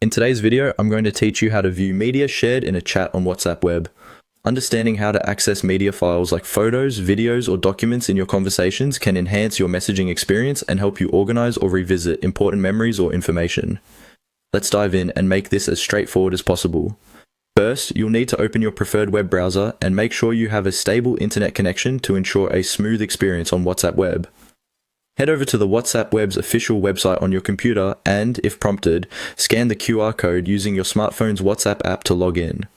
In today's video, I'm going to teach you how to view media shared in a chat on WhatsApp web. Understanding how to access media files like photos, videos, or documents in your conversations can enhance your messaging experience and help you organize or revisit important memories or information. Let's dive in and make this as straightforward as possible. First, you'll need to open your preferred web browser and make sure you have a stable internet connection to ensure a smooth experience on WhatsApp web. Head over to the WhatsApp Web's official website on your computer and, if prompted, scan the QR code using your smartphone's WhatsApp app to log in.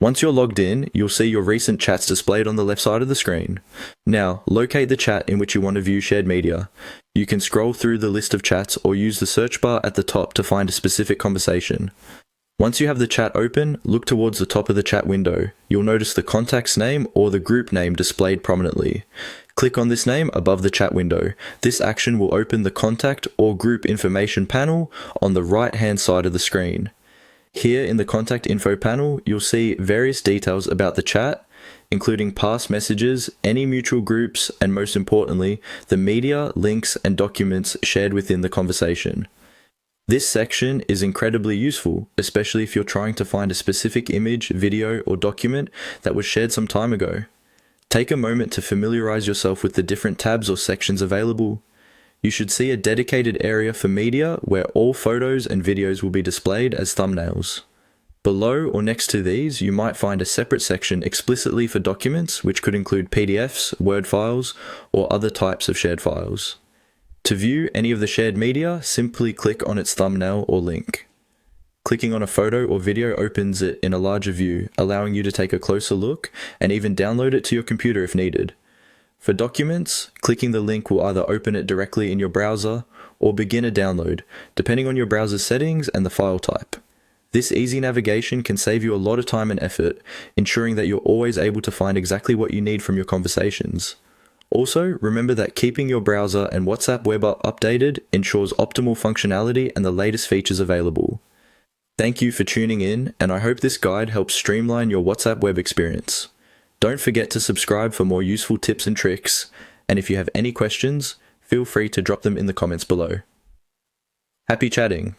Once you're logged in, you'll see your recent chats displayed on the left side of the screen. Now, locate the chat in which you want to view shared media. You can scroll through the list of chats or use the search bar at the top to find a specific conversation. Once you have the chat open, look towards the top of the chat window. You'll notice the contact's name or the group name displayed prominently. Click on this name above the chat window. This action will open the contact or group information panel on the right-hand side of the screen. Here in the contact info panel, you'll see various details about the chat, including past messages, any mutual groups, and most importantly, the media, links, and documents shared within the conversation. This section is incredibly useful, especially if you're trying to find a specific image, video, or document that was shared some time ago. Take a moment to familiarize yourself with the different tabs or sections available. You should see a dedicated area for media where all photos and videos will be displayed as thumbnails. Below or next to these, you might find a separate section explicitly for documents, which could include PDFs, Word files, or other types of shared files. To view any of the shared media, simply click on its thumbnail or link. Clicking on a photo or video opens it in a larger view, allowing you to take a closer look and even download it to your computer if needed. For documents, clicking the link will either open it directly in your browser or begin a download, depending on your browser's settings and the file type. This easy navigation can save you a lot of time and effort, ensuring that you're always able to find exactly what you need from your conversations. Also, remember that keeping your browser and WhatsApp web updated ensures optimal functionality and the latest features available. Thank you for tuning in, and I hope this guide helps streamline your WhatsApp web experience. Don't forget to subscribe for more useful tips and tricks, and if you have any questions, feel free to drop them in the comments below. Happy chatting!